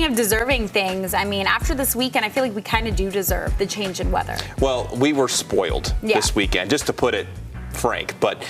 of deserving things, I mean, after this weekend, I feel like we kind of do deserve the change in weather. Well, we were spoiled this weekend, just to put it frank, but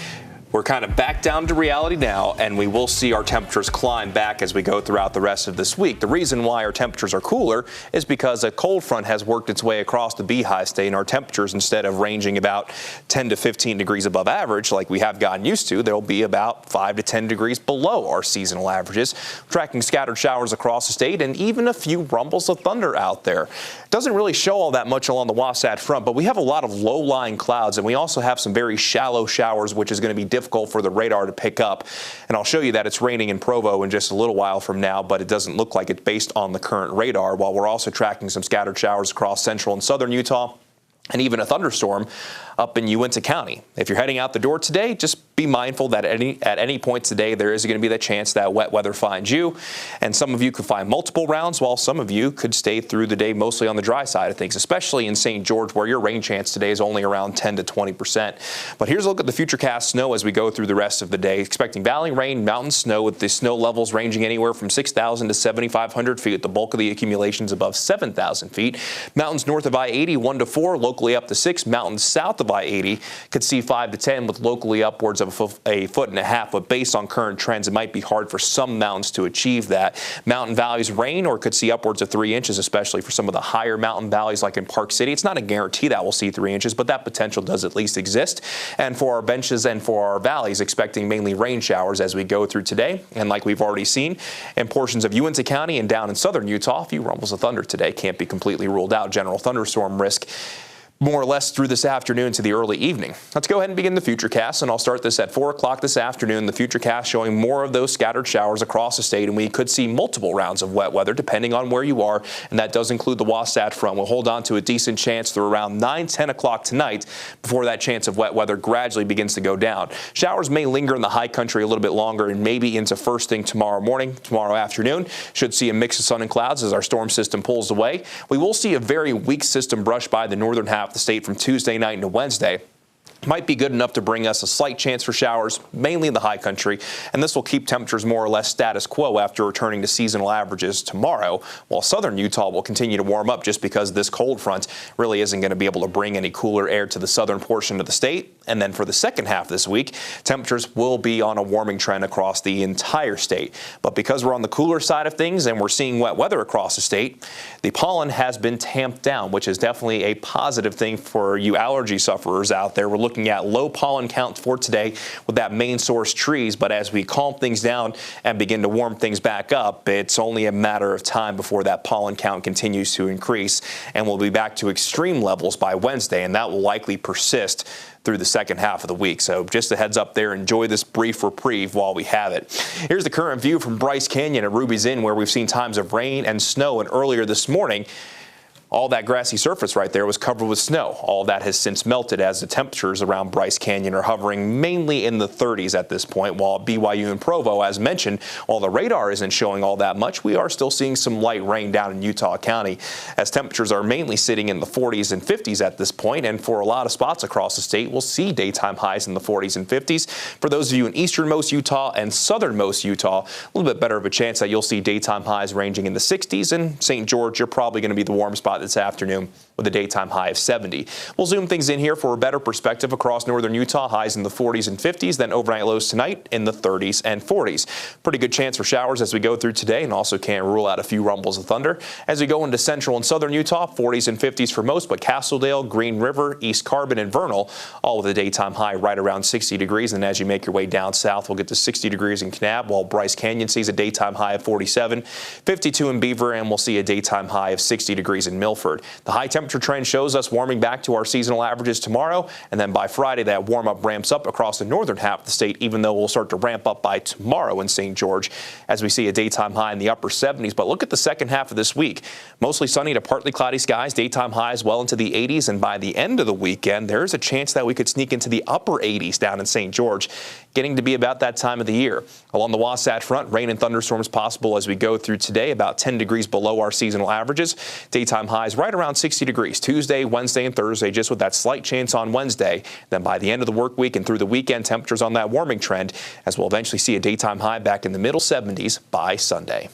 we're kind of back down to reality now, and we will see our temperatures climb back as we go throughout the rest of this week. The reason why our temperatures are cooler is because a cold front has worked its way across the Beehive State, and our temperatures, instead of ranging about 10 to 15 degrees above average like we have gotten used to, they'll be about 5 to 10 degrees below our seasonal averages. Tracking scattered showers across the state and even a few rumbles of thunder out there. Doesn't really show all that much along the Wasatch Front, but we have a lot of low-lying clouds, and we also have some very shallow showers, which is going to be difficult for the radar to pick up. And I'll show you that it's raining in Provo in just a little while from now, but it doesn't look like it's based on the current radar, while we're also tracking some scattered showers across central and southern Utah, and even a thunderstorm up in Uintah County. If you're heading out the door today, just be mindful that at any point today there is going to be the chance that wet weather finds you, and some of you could find multiple rounds, while some of you could stay through the day mostly on the dry side of things, especially in St. George, where your rain chance today is only around 10 to 20%. But here's a look at the futurecast snow as we go through the rest of the day. Expecting valley rain, mountain snow, with the snow levels ranging anywhere from 6,000 to 7,500 feet. The bulk of the accumulations above 7,000 feet. Mountains north of I-80, 1 to 4, locally up to 6. Mountains south of I-80 could see 5 to 10, with locally upwards of a foot and a half. But based on current trends, it might be hard for some mountains to achieve that. Mountain valleys rain, or could see upwards of 3 inches, especially for some of the higher mountain valleys like in Park City. It's not a guarantee that we'll see 3 inches, but that potential does at least exist. And for our benches and for our valleys, expecting mainly rain showers as we go through today. And like we've already seen in portions of Uintah County and down in southern Utah, a few rumbles of thunder today can't be completely ruled out. General thunderstorm risk more or less through this afternoon to the early evening. Let's go ahead and begin the Futurecast, and I'll start this at 4 o'clock this afternoon. The Futurecast showing more of those scattered showers across the state, and we could see multiple rounds of wet weather depending on where you are, and that does include the Wasatch Front. We'll hold on to a decent chance through around 9, 10 o'clock tonight before that chance of wet weather gradually begins to go down. Showers may linger in the high country a little bit longer and maybe into first thing tomorrow morning, tomorrow afternoon. Should see a mix of sun and clouds as our storm system pulls away. We will see a very weak system brush by the northern half of the state from Tuesday night into Wednesday. Might be good enough to bring us a slight chance for showers, mainly in the high country, and this will keep temperatures more or less status quo after returning to seasonal averages tomorrow, while southern Utah will continue to warm up just because this cold front really isn't going to be able to bring any cooler air to the southern portion of the state. And then for the second half this week, temperatures will be on a warming trend across the entire state. But because we're on the cooler side of things and we're seeing wet weather across the state, the pollen has been tamped down, which is definitely a positive thing for you allergy sufferers out there. We're looking at low pollen count for today with that main source trees, but as we calm things down and begin to warm things back up, it's only a matter of time before that pollen count continues to increase, and we'll be back to extreme levels by Wednesday, and that will likely persist through the second half of the week. So just a heads up there, enjoy this brief reprieve while we have it. Here's the current view from Bryce Canyon at Ruby's Inn, where we've seen times of rain and snow, and earlier this morning, all that grassy surface right there was covered with snow. All that has since melted as the temperatures around Bryce Canyon are hovering mainly in the 30s at this point, while at BYU and Provo, as mentioned, while the radar isn't showing all that much, we are still seeing some light rain down in Utah County, as temperatures are mainly sitting in the 40s and 50s at this point, and for a lot of spots across the state, we'll see daytime highs in the 40s and 50s. For those of you in easternmost Utah and southernmost Utah, a little bit better of a chance that you'll see daytime highs ranging in the 60s, and St. George, you're probably going to be the warm spot this afternoon with a daytime high of 70. We'll zoom things in here for a better perspective across northern Utah, highs in the 40s and 50s, then overnight lows tonight in the 30s and 40s. Pretty good chance for showers as we go through today, and also can't rule out a few rumbles of thunder. As we go into central and southern Utah, 40s and 50s for most, but Castledale, Green River, East Carbon, and Vernal, all with a daytime high right around 60 degrees. And as you make your way down south, we'll get to 60 degrees in Kanab, while Bryce Canyon sees a daytime high of 47, 52 in Beaver, and we'll see a daytime high of 60 degrees in Milford. The high temperature trend shows us warming back to our seasonal averages tomorrow, and then by Friday that warm-up ramps up across the northern half of the state, even though we'll start to ramp up by tomorrow in St. George as we see a daytime high in the upper 70s. But look at the second half of this week. Mostly sunny to partly cloudy skies, daytime highs well into the 80s, and by the end of the weekend there's a chance that we could sneak into the upper 80s down in St. George, getting to be about that time of the year. Along the Wasatch Front, rain and thunderstorms possible as we go through today, about 10 degrees below our seasonal averages. Daytime highs right around 60 degrees Tuesday, Wednesday, and Thursday, just with that slight chance on Wednesday. Then by the end of the work week and through the weekend, temperatures on that warming trend, as we'll eventually see a daytime high back in the middle 70s by Sunday.